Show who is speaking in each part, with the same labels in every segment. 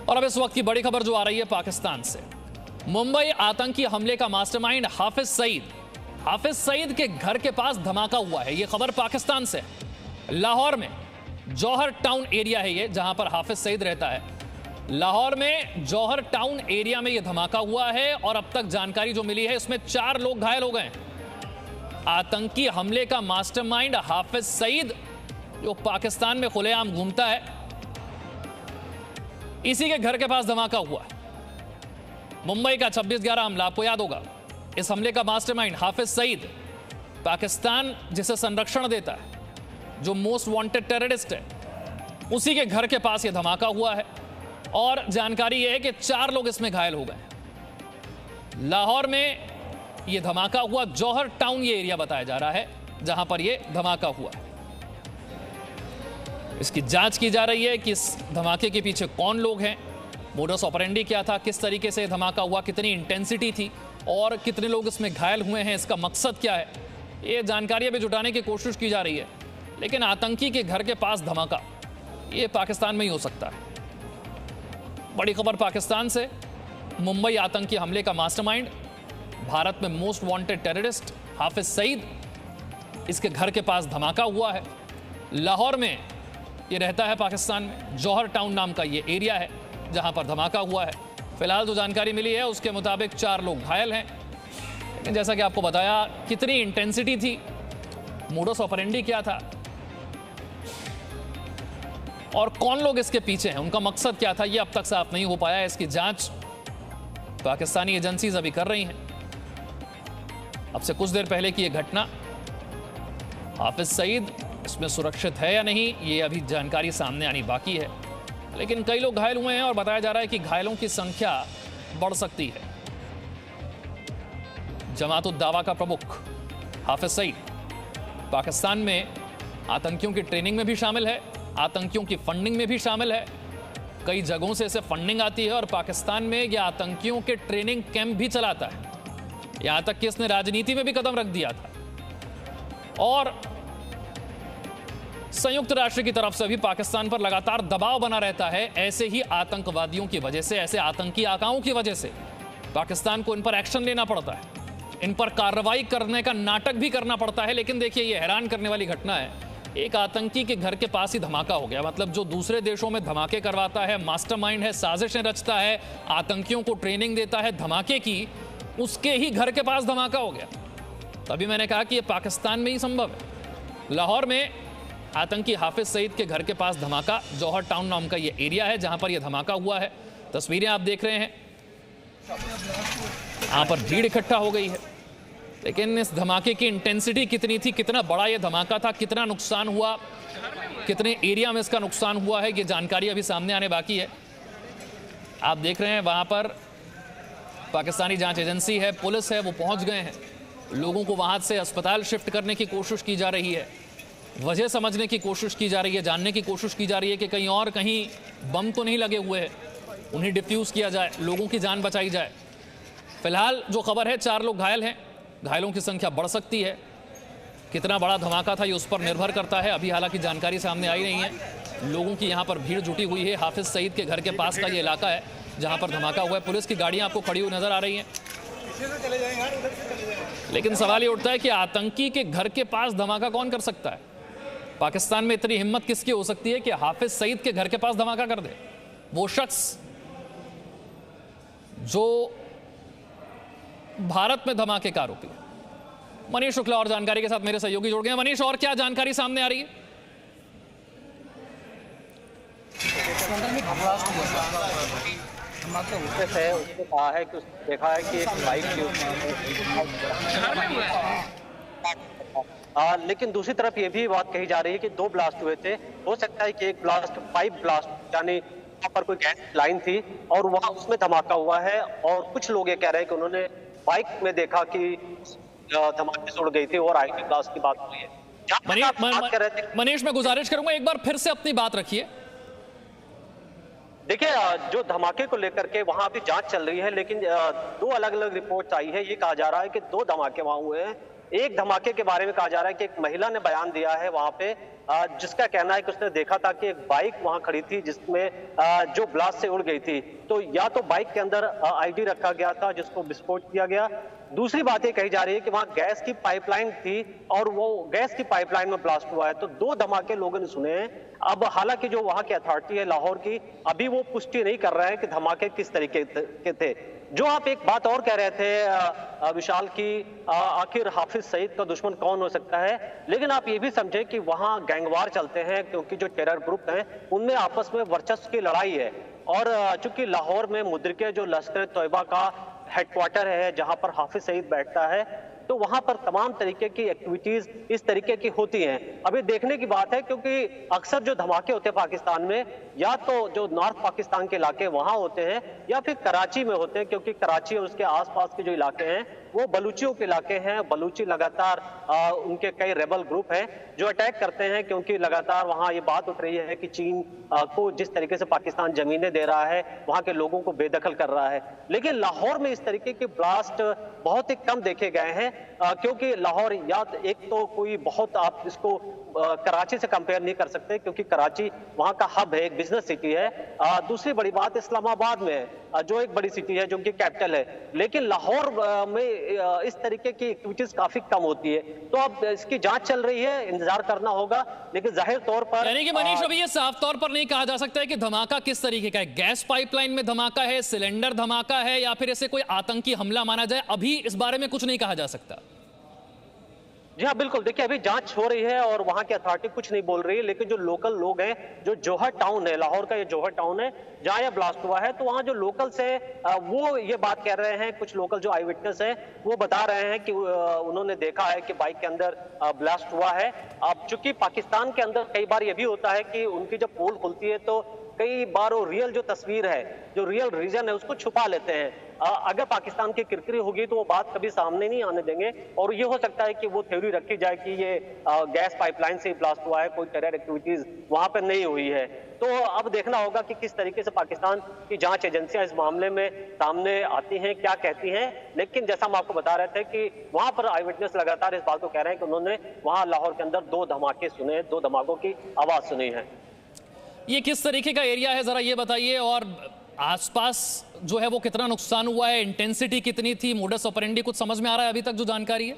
Speaker 1: और अब इस वक्त की बड़ी खबर जो आ रही है पाकिस्तान से। मुंबई आतंकी हमले का मास्टरमाइंड हाफिज सईद के घर के पास धमाका हुआ है। यह खबर पाकिस्तान से, लाहौर में जौहर टाउन एरिया है ये, जहां पर हाफिज सईद रहता है। लाहौर में जौहर टाउन एरिया में यह धमाका हुआ है और अब तक जानकारी जो मिली है इसमें 4 लोग घायल हो गए। आतंकी हमले का मास्टरमाइंड हाफिज सईद, जो पाकिस्तान में खुलेआम घूमता है, इसी के घर के पास धमाका हुआ है। मुंबई का 26/11 हमला आपको याद होगा। इस हमले का मास्टरमाइंड हाफिज सईद, पाकिस्तान जिसे संरक्षण देता है, जो मोस्ट वांटेड टेररिस्ट है, उसी के घर के पास यह धमाका हुआ है। और जानकारी यह है कि 4 लोग इसमें घायल हो गए। लाहौर में यह धमाका हुआ, जौहर टाउन ये एरिया बताया जा रहा है जहां पर यह धमाका हुआ है। इसकी जांच की जा रही है कि इस धमाके के पीछे कौन लोग हैं, मोडस ऑपरेंडी क्या था, किस तरीके से धमाका हुआ, कितनी इंटेंसिटी थी और कितने लोग इसमें घायल हुए हैं, इसका मकसद क्या है, ये जानकारी अभी जुटाने की कोशिश की जा रही है। लेकिन आतंकी के घर के पास धमाका, ये पाकिस्तान में ही हो सकता है। बड़ी खबर पाकिस्तान से, मुंबई आतंकी हमले का मास्टरमाइंड, भारत में most wanted terrorist Hafiz Saeed, इसके घर के पास धमाका हुआ है। लाहौर में ये रहता है पाकिस्तान में, जौहर टाउन नाम का ये एरिया है जहां पर धमाका हुआ है। फिलहाल जो जानकारी मिली है उसके मुताबिक 4 लोग घायल हैं। लेकिन जैसा कि आपको बताया, कितनी इंटेंसिटी थी, मोडस ऑपरेंडी क्या था और कौन लोग इसके पीछे हैं, उनका मकसद क्या था, यह अब तक साफ नहीं हो पाया। इसकी जांच पाकिस्तानी एजेंसीज अभी कर रही हैं। अब से कुछ देर पहले की यह घटना, हाफिज सईद इसमें सुरक्षित है या नहीं, ये अभी जानकारी सामने आनी बाकी है। लेकिन कई लोग घायल हुए हैं और बताया जा रहा है कि घायलों की संख्या बढ़ सकती है। जमात-उद-दावा का प्रमुख हाफिज सईद पाकिस्तान में आतंकियों की ट्रेनिंग में भी शामिल है, आतंकियों की फंडिंग में भी शामिल है। कई जगहों से इसे फंडिंग आती है और पाकिस्तान में यह आतंकियों के ट्रेनिंग कैंप भी चलाता है। यहां तक कि इसने राजनीति में भी कदम रख दिया था और संयुक्त राष्ट्र की तरफ से भी पाकिस्तान पर लगातार दबाव बना रहता है। ऐसे ही आतंकवादियों की वजह से, ऐसे आतंकी आकाओं की वजह से पाकिस्तान को इन पर एक्शन लेना पड़ता है, इन पर कार्रवाई करने का नाटक भी करना पड़ता है। लेकिन देखिए, यह हैरान करने वाली घटना है, एक आतंकी के घर के पास ही धमाका हो गया। मतलब जो दूसरे देशों में धमाके करवाता है, मास्टरमाइंड है, साजिशें रचता है, आतंकियों को ट्रेनिंग देता है धमाके की, उसके ही घर के पास धमाका हो गया। तभी मैंने कहा कि यह पाकिस्तान में ही संभव है। लाहौर में आतंकी हाफिज सईद के घर के पास धमाका, जौहर टाउन नाम का ये एरिया है जहां पर यह धमाका हुआ है। तस्वीरें आप देख रहे हैं, यहां पर भीड़ इकट्ठा हो गई है। लेकिन इस धमाके की इंटेंसिटी कितनी थी, कितना बड़ा यह धमाका था, कितना नुकसान हुआ, कितने एरिया में इसका नुकसान हुआ है, ये जानकारी अभी सामने आने बाकी है। आप देख रहे हैं वहां पर पाकिस्तानी जांच एजेंसी है, पुलिस है, वो पहुंच गए हैं। लोगों को वहां से अस्पताल शिफ्ट करने की कोशिश की जा रही है, वजह समझने की कोशिश की जा रही है, जानने की कोशिश की जा रही है कि कहीं बम तो नहीं लगे हुए हैं, उन्हें डिफ्यूज़ किया जाए, लोगों की जान बचाई जाए। फिलहाल जो खबर है, 4 लोग घायल हैं, घायलों की संख्या बढ़ सकती है। कितना बड़ा धमाका था ये उस पर निर्भर करता है। अभी हालांकि जानकारी सामने आई नहीं है। लोगों की यहाँ पर भीड़ जुटी हुई है। हाफिज सईद के घर के पास का ये इलाका है जहाँ पर धमाका हुआ है। पुलिस की गाड़ियाँ आपको खड़ी हुई नजर आ रही हैं। लेकिन सवाल ये उठता है कि आतंकी के घर के पास धमाका कौन कर सकता है? पाकिस्तान में इतनी हिम्मत किसकी हो सकती है कि हाफिज सईद के घर के पास धमाका कर दे? वो शख्स जो भारत में धमाके का आरोपी है। मनीष शुक्ला और जानकारी के साथ मेरे सहयोगी जुड़ गए हैं। मनीष, और क्या जानकारी सामने आ रही है?
Speaker 2: उसने कहा है कि उसने देखा है कि एक बाइक लेकिन दूसरी तरफ ये भी बात कही जा रही है कि 2 ब्लास्ट हुए थे। हो सकता है कि एक ब्लास्ट पाइप ब्लास्ट, यानी वहाँ पर कोई गैस लाइन थी और वहाँ उसमें धमाका हुआ है। और कुछ लोग ये कह रहे हैं कि उन्होंने बाइक में देखा कि धमाके से उड़ गई थी और आईटी ब्लास्ट की बात हुई है।
Speaker 1: मनीष, मैं गुजारिश करूंगा एक बार फिर से अपनी बात रखिए।
Speaker 2: देखिए, जो धमाके को लेकर के वहां अभी जांच चल रही है, लेकिन 2 अलग अलग रिपोर्ट्स आई है। ये कहा जा रहा है कि 2 धमाके वहां हुए हैं एक धमाके के बारे में कहा जा रहा है कि एक महिला ने बयान दिया है वहां पे, जिसका कहना है कि उसने देखा था कि एक बाइक वहां खड़ी थी जिसमें जो ब्लास्ट से उड़ गई थी। तो या तो बाइक के अंदर आईडी रखा गया था जिसको विस्फोट किया गया। दूसरी बात ये कही जा रही है कि वहां गैस की पाइपलाइन थी और वो गैस की पाइपलाइन में ब्लास्ट हुआ है। तो दो धमाके लोगों ने सुने हैं। अब हालांकि जो वहां की अथॉरिटी है लाहौर की, अभी वो पुष्टि नहीं कर रहे हैं कि धमाके किस तरीके के थे। जो आप एक बात और कह रहे थे विशाल की, आखिर हाफिज सईद का दुश्मन कौन हो सकता है, लेकिन आप ये भी समझे कि वहां गैंगवार चलते हैं क्योंकि जो टेरर ग्रुप हैं उनमें आपस में वर्चस्व की लड़ाई है। और चूंकि लाहौर में मुद्रिके जो लश्कर तोयबा का हेडक्वार्टर है जहां पर हाफिज सईद बैठता है, तो वहां पर तमाम तरीके की एक्टिविटीज इस तरीके की होती हैं। अभी देखने की बात है क्योंकि अक्सर जो धमाके होते हैं पाकिस्तान में, या तो जो नॉर्थ पाकिस्तान के इलाके वहां होते हैं या फिर कराची में होते हैं, क्योंकि कराची और उसके आसपास के जो इलाके हैं वो बलूचियों के इलाके हैं। बलूची लगातार उनके कई रेबल ग्रुप हैं जो अटैक करते हैं, क्योंकि लगातार वहां ये बात उठ रही है कि चीन को जिस तरीके से पाकिस्तान जमीनें दे रहा है, वहां के लोगों को बेदखल कर रहा है। लेकिन लाहौर में इस तरीके के ब्लास्ट बहुत ही कम देखे गए हैं, क्योंकि लाहौर या एक तो कोई बहुत, आप इसको कराची से कंपेयर नहीं कर सकते क्योंकि कराची वहां का हब है, एक बिजनेस सिटी है। दूसरी बड़ी बात इस्लामाबाद में है जो एक बड़ी सिटी है, जो कि कैपिटल है। लेकिन लाहौर में इस तरीके की एक्टिविटीज काफी कम होती है। तो अब इसकी जांच चल रही है, इंतजार करना होगा। लेकिन जाहिर तौर पर
Speaker 1: यानी कि मनीष अभी ये साफ तौर पर नहीं कहा जा सकता है कि धमाका किस तरीके का है। गैस पाइपलाइन में धमाका है, सिलेंडर धमाका है, या फिर ऐसे कोई आतंकी हमला माना जाए, अभी इस बारे में कुछ नहीं कहा जा सकता।
Speaker 2: जी हाँ, बिल्कुल। देखिए अभी जांच हो रही है और वहां की अथॉरिटी कुछ नहीं बोल रही है, लेकिन जो लोकल लोग हैं, जो जोहर टाउन है, लाहौर का ये जोहर टाउन है जहां यह ब्लास्ट हुआ है, तो वहां जो लोकल्स है वो ये बात कह रहे हैं। कुछ लोकल जो आई विटनेस है वो बता रहे हैं कि उन्होंने देखा है कि बाइक के अंदर ब्लास्ट हुआ है। अब चूंकि पाकिस्तान के अंदर कई बार ये भी होता है कि उनकी जब पोल खुलती है तो कई बार वो रियल जो तस्वीर है, जो रियल रीजन है, उसको छुपा लेते हैं। अगर पाकिस्तान की किरकिरी होगी तो वो बात कभी सामने नहीं आने देंगे, और ये हो सकता है कि वो थ्योरी रखी जाए कि ये गैस पाइपलाइन से ब्लास्ट हुआ है, कोई टेरर एक्टिविटीज वहां पर नहीं हुई है। तो अब देखना होगा कि किस तरीके से पाकिस्तान की जांच एजेंसियां इस मामले में सामने आती हैं, क्या कहती हैं। लेकिन जैसा हम आपको बता रहे थे कि वहां पर आई विटनेस लगातार इस बात को कह रहे हैं कि उन्होंने वहां लाहौर के अंदर दो धमाके सुने, दो धमाकों की आवाज सुनी है।
Speaker 1: ये किस तरीके का एरिया है जरा ये बताइए, और आसपास जो है वो कितना नुकसान हुआ है, इंटेंसिटी कितनी थी, मोडस ऑपरेंडी कुछ समझ में आ रहा है अभी तक जो जानकारी है?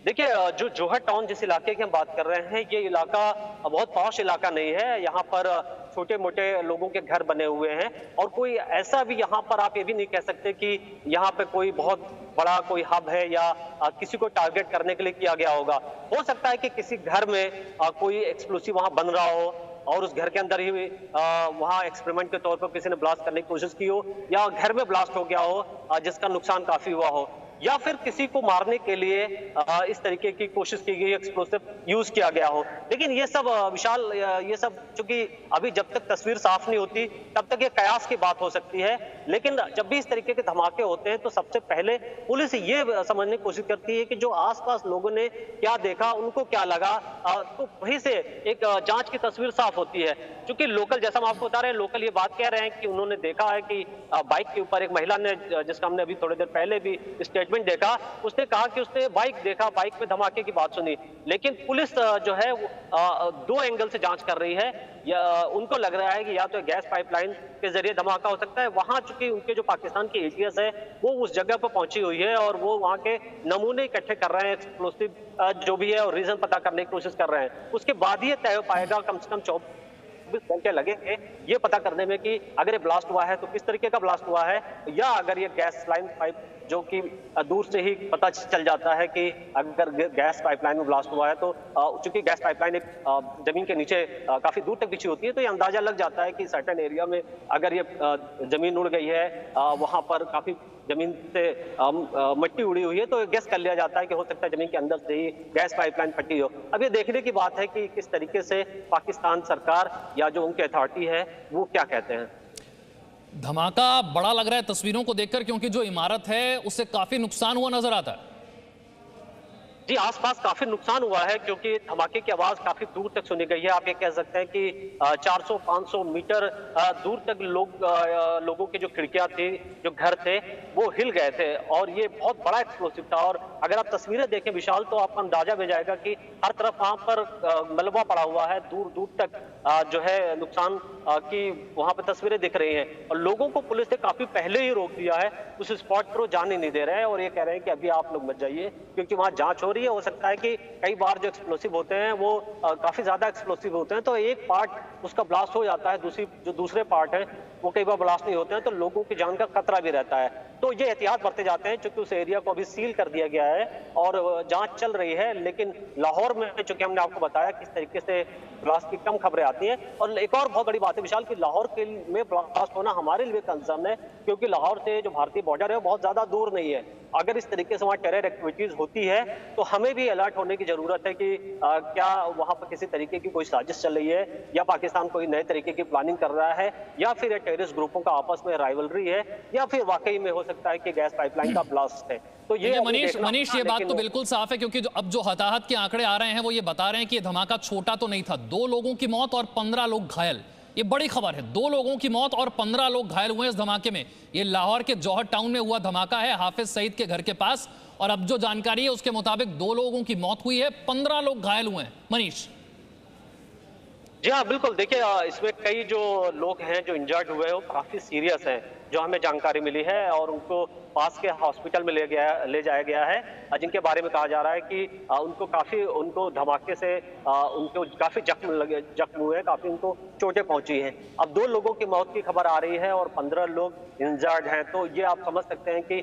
Speaker 2: देखिए जो जोहर टाउन जिस इलाके की हम बात कर रहे हैं, ये इलाका बहुत पॉश इलाका नहीं है। यहाँ पर छोटे मोटे लोगों के घर बने हुए हैं, और कोई ऐसा भी यहाँ पर आप ये भी नहीं कह सकते कि यहाँ पे कोई बहुत बड़ा कोई हब है या किसी को टारगेट करने के लिए किया गया होगा। हो सकता है कि किसी घर में कोई एक्सप्लोसिव वहां बन रहा हो और उस घर के अंदर ही वहां एक्सपेरिमेंट के तौर पर किसी ने ब्लास्ट करने की कोशिश की हो, या घर में ब्लास्ट हो गया हो जिसका नुकसान काफी हुआ हो, या फिर किसी को मारने के लिए इस तरीके की कोशिश की गई, एक्सप्लोसिव यूज किया गया हो। लेकिन ये सब विशाल, ये सब चूंकि अभी जब तक तस्वीर साफ नहीं होती तब तक ये कयास की बात हो सकती है। लेकिन जब भी इस तरीके के धमाके होते हैं तो सबसे पहले पुलिस ये समझने की कोशिश करती है कि जो आसपास लोगों ने क्या देखा, उनको क्या लगा, तो वहीं से एक जांच की तस्वीर साफ होती है। क्योंकि लोकल, जैसा हम आपको बता रहे हैं, लोकल ये बात कह रहे हैं कि उन्होंने देखा है कि बाइक के ऊपर एक महिला ने, जिसका हमने अभी थोड़ी देर पहले भी स्टेटमेंट देखा, उसने कहा कि उसने बाइक देखा, बाइक में धमाके की बात सुनी। लेकिन पुलिस जो है दो एंगल से जांच कर रही है। उनको लग रहा है कि या तो गैस पाइपलाइन के जरिए धमाका हो सकता है। वहां चूंकि उनके जो पाकिस्तान की एटीएस है वो उस जगह पर पहुंची हुई है और वो वहां के नमूने इकट्ठे कर रहे हैं, एक्सप्लोसिव जो भी है, और रीजन पता करने की कोशिश कर रहे हैं। उसके बाद ही तय हो पाएगा, कम से कम 24 घंटे लगेंगे ये पता करने में कि अगर ये ब्लास्ट हुआ है तो किस तरीके का ब्लास्ट हुआ है, या अगर ये गैस लाइन पाइप, जो कि दूर से ही पता चल जाता है कि अगर गैस पाइपलाइन में ब्लास्ट हुआ है तो चूंकि गैस पाइपलाइन एक जमीन के नीचे काफी दूर तक बिछी होती है, तो ये अंदाजा लग जाता है कि सर्टेन एरिया में अगर ये जमीन उड़ गई है, वहां पर काफी जमीन से मिट्टी उड़ी हुई है, तो गैस कर लिया जाता है कि हो सकता है जमीन के अंदर से ही गैस पाइपलाइन फटी हो। अब ये देखने की बात है कि किस तरीके से पाकिस्तान सरकार या जो उनकी अथॉरिटी है वो क्या कहते हैं।
Speaker 1: धमाका बड़ा लग रहा है तस्वीरों को देखकर, क्योंकि जो इमारत है उससे काफी नुकसान हुआ नजर आता है।
Speaker 2: जी, आसपास काफी नुकसान हुआ है क्योंकि धमाके की आवाज काफी दूर तक सुनी गई है। आप ये कह सकते हैं कि 400-500 मीटर दूर तक लोगों की जो खिड़कियां थी, जो घर थे, वो हिल गए थे और ये बहुत बड़ा एक्सप्लोसिव था। और अगर आप तस्वीरें देखें विशाल, तो आपको अंदाजा भी जाएगा कि हर तरफ वहां पर मलबा पड़ा हुआ है, दूर दूर तक जो है नुकसान की वहां पर तस्वीरें दिख रही हैं। और लोगों को पुलिस ने काफी पहले ही रोक दिया है, उस स्पॉट पर वो जाने नहीं दे रहे हैं और ये कह रहे हैं कि अभी आप लोग मत जाइए क्योंकि वहां जांच हो रही है। हो सकता है कि कई बार जो एक्सप्लोसिव होते हैं वो काफी ज्यादा एक्सप्लोसिव होते हैं, तो एक पार्ट उसका ब्लास्ट हो जाता है, दूसरे पार्ट है वो कई बार ब्लास्ट नहीं होते हैं, तो लोगों की जान का खतरा भी रहता है। तो ये एहतियात बरते जाते हैं क्योंकि उस एरिया को अभी सील कर दिया गया है और जांच चल रही है। लेकिन लाहौर में चूंकि हमने आपको बताया किस तरीके से ब्लास्ट की कम खबरें आती हैं, और एक और बहुत बड़ी बात है विशाल कि लाहौर के में ब्लास्ट होना हमारे लिए कंसर्न है क्योंकि लाहौर से जो भारतीय बॉर्डर है वो बहुत ज्यादा दूर नहीं है। अगर इस तरीके से वहां टेरर एक्टिविटीज होती है तो हमें भी अलर्ट होने की जरूरत है कि क्या वहां पर किसी तरीके की कोई साजिश चल रही है या पाकिस्तान कोई नए तरीके की प्लानिंग कर रहा है या फिर टेररिस्ट ग्रुपों का आपस में राइवलरी है या फिर वाकई में हो सकता है कि गैस पाइपलाइन का ब्लास्ट है। तो ये
Speaker 1: मनीष ये बात तो बिल्कुल साफ है क्योंकि अब जो हताहत के आंकड़े आ रहे हैं वो ये बता रहे हैं कि ये धमाका छोटा तो नहीं था। 2 लोगों की मौत और 15 लोग घायल, ये बड़ी खबर है। 2 लोगों की मौत और 15 लोग घायल हुए इस धमाके में। ये लाहौर के जौहर टाउन में हुआ धमाका है, हाफिज सईद के घर के पास, और अब जो जानकारी है उसके मुताबिक 2 लोगों की मौत हुई है, 15 लोग घायल हुए हैं। मनीष
Speaker 2: जी हाँ, बिल्कुल। देखिए, इसमें कई जो लोग हैं जो इंजर्ड हुए हैं वो काफी सीरियस हैं, जो हमें जानकारी मिली है, और उनको पास के हॉस्पिटल में ले जाया गया है, जिनके बारे में कहा जा रहा है कि उनको धमाके से उनको काफी जख्म हुए, काफी उनको चोटें पहुंची हैं। अब 2 लोगों की मौत की खबर आ रही है और 15 लोग इंजर्ड हैं, तो ये आप समझ सकते हैं कि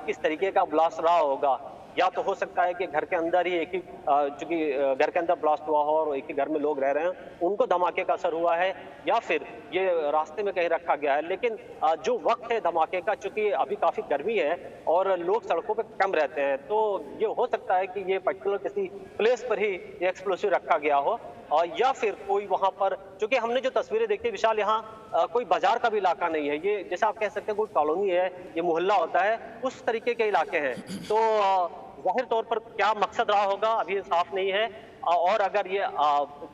Speaker 2: किस तरीके का ब्लास्ट रहा होगा। या तो हो सकता है कि घर के अंदर ही चूंकि घर के अंदर ब्लास्ट हुआ हो और एक ही घर में लोग रह रहे हैं, उनको धमाके का असर हुआ है, या फिर ये रास्ते में कहीं रखा गया है। लेकिन जो वक्त है धमाके का, चूंकि अभी काफी गर्मी है और लोग सड़कों पे कम रहते हैं, तो ये हो सकता है कि ये पर्टिकुलर किसी प्लेस पर ही ये एक्सप्लोसिव रखा गया हो, या फिर कोई वहां पर, चूंकि हमने जो तस्वीरें देखी विशाल, यहाँ कोई बाजार का भी इलाका नहीं है, ये जैसे आप कह सकते हैं कोई कॉलोनी है, ये मोहल्ला होता है, उस तरीके के इलाके हैं। तो जाहिर तौर पर क्या मकसद रहा होगा अभी साफ नहीं है, और अगर ये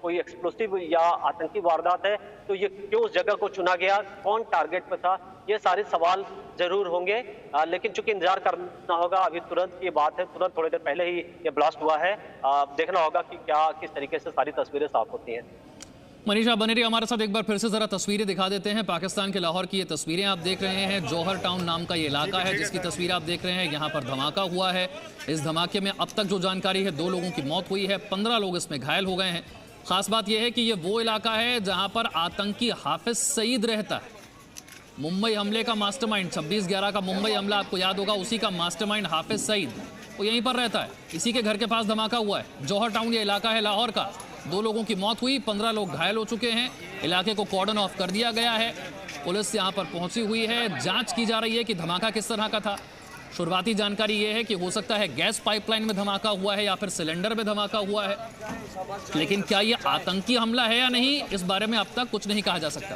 Speaker 2: कोई एक्सप्लोसिव या आतंकी वारदात है तो ये क्यों उस जगह को चुना गया, कौन टारगेट पे था, ये सारे सवाल जरूर होंगे। लेकिन चूंकि इंतजार करना होगा, अभी तुरंत ये बात है, तुरंत थोड़ी देर पहले ही ये ब्लास्ट हुआ है, देखना होगा कि क्या किस तरीके से सारी तस्वीरें साफ होती हैं।
Speaker 1: मनीषा बने रही हमारे साथ, एक बार फिर से जरा तस्वीरें दिखा देते हैं। पाकिस्तान के लाहौर की ये तस्वीरें आप देख रहे हैं। जौहर टाउन नाम का ये इलाका है जिसकी तस्वीर आप देख रहे हैं। यहाँ पर धमाका हुआ है। इस धमाके में अब तक जो जानकारी है 2 लोगों की मौत हुई है, 15 लोग इसमें घायल हो गए हैं। खास बात यह है कि ये वो इलाका है जहां पर आतंकी हाफिज सईद रहता है। मुंबई हमले का मास्टरमाइंड, 26/11 का मुंबई हमला आपको याद होगा, उसी का मास्टरमाइंड हाफिज सईद वो यहीं पर रहता है। इसी के घर के पास धमाका हुआ है। जौहर टाउन ये इलाका है लाहौर का। 2 लोगों की मौत हुई, 15 लोग घायल हो चुके हैं। इलाके को कॉर्डन ऑफ कर दिया गया है। पुलिस यहाँ पर पहुंची हुई है, जांच की जा रही है कि धमाका किस तरह का था। शुरुआती जानकारी यह है कि हो सकता है गैस पाइपलाइन में धमाका हुआ है या फिर सिलेंडर में धमाका हुआ है, लेकिन क्या यह आतंकी हमला है या नहीं, इस बारे में अब तक कुछ नहीं कहा जा सकता।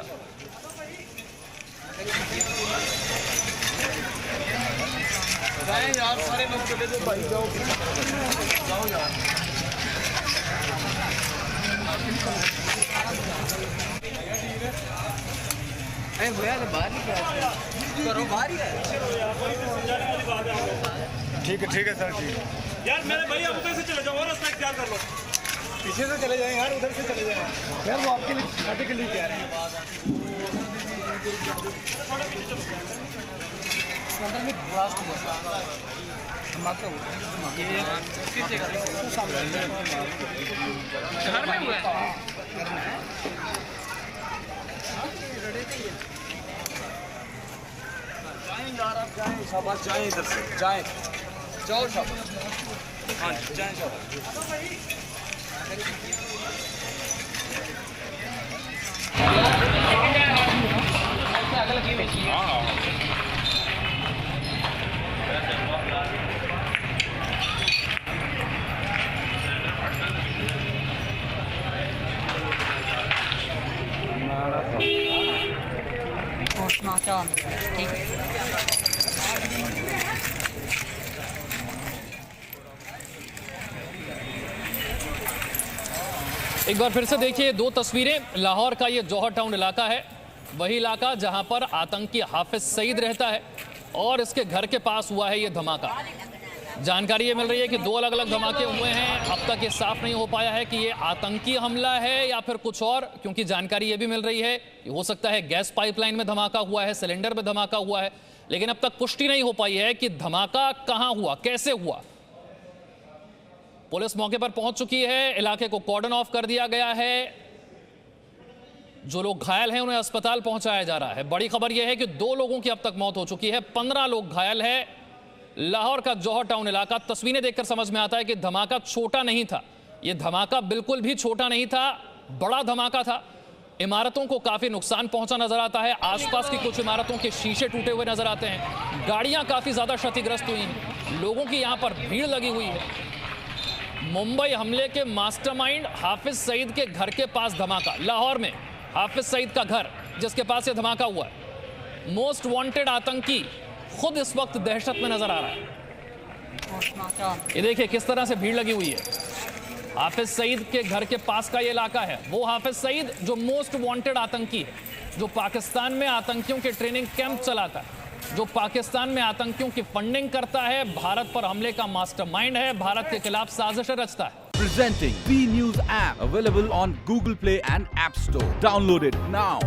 Speaker 1: यार सारे लोग चले जाओ भाई, जाओ यार। बाहर करो, बाहर ही है।
Speaker 3: ठीक है सर, ठीक है
Speaker 4: यार। मेरे भैया उधर से चले जाओ, रास्ता इख्तियार कर लो।
Speaker 3: पीछे से चले जाएं यार, उधर से चले जाएं यार, वो आपके लिए खाते के लिए कह रहे हैं। अंदर में ब्लास्ट हुआ, धमाका हुआ, ये किस जगह
Speaker 4: शहर में हुआ है?
Speaker 3: यार आप जाएं, शाबाश, जाएं इधर से, जाएं, जाओ शाबाश, हाँ जाएं शाबाश।
Speaker 5: ठीक है।
Speaker 1: एक बार फिर से देखिए दो तस्वीरें। लाहौर का ये जौहर टाउन इलाका है, वही इलाका जहां पर आतंकी हाफिज सईद रहता है और इसके घर के पास हुआ है ये धमाका। जानकारी ये मिल रही है कि दो अलग अलग धमाके हुए हैं। अब तक ये साफ नहीं हो पाया है कि ये आतंकी हमला है या फिर कुछ और, क्योंकि जानकारी ये भी मिल रही है कि हो सकता है गैस पाइपलाइन में धमाका हुआ है, सिलेंडर में धमाका हुआ है, लेकिन अब तक पुष्टि नहीं हो पाई है कि धमाका कहां हुआ, कैसे हुआ। पुलिस मौके पर पहुंच चुकी है, इलाके को कॉर्डन ऑफ कर दिया गया है। जो लोग घायल हैं उन्हें अस्पताल पहुंचाया जा रहा है। बड़ी खबर यह है कि 2 लोगों की अब तक मौत हो चुकी है, 15 लोग घायल हैं। लाहौर का जौहर टाउन इलाका, तस्वीरें देखकर समझ में आता है कि धमाका छोटा नहीं था। यह धमाका बिल्कुल भी छोटा नहीं था, बड़ा धमाका था। इमारतों को काफी नुकसान पहुंचा नजर आता है। आसपास की कुछ इमारतों के शीशे टूटे हुए नजर आते हैं। गाड़ियां काफी ज्यादा क्षतिग्रस्त हुई हैं। लोगों की यहां पर भीड़ लगी हुई है। मुंबई हमले के मास्टरमाइंड हाफिज सईद के घर के पास धमाका। लाहौर में हाफिज सईद का घर जिसके पास ये धमाका हुआ है। मोस्ट वांटेड आतंकी खुद इस वक्त दहशत में नजर आ रहा है। ये देखिए किस तरह से भीड़ लगी हुई है। हाफिज सईद के घर के पास का ये इलाका है। वो हाफिज सईद जो मोस्ट वांटेड आतंकी है, जो पाकिस्तान में आतंकियों के ट्रेनिंग कैंप चलाता है, जो पाकिस्तान में आतंकियों की फंडिंग करता है, भारत पर हमले का मास्टरमाइंड है, भारत के खिलाफ साजिशें रचता है।
Speaker 5: Presenting B News app, available on Google Play and App Store. Download it now.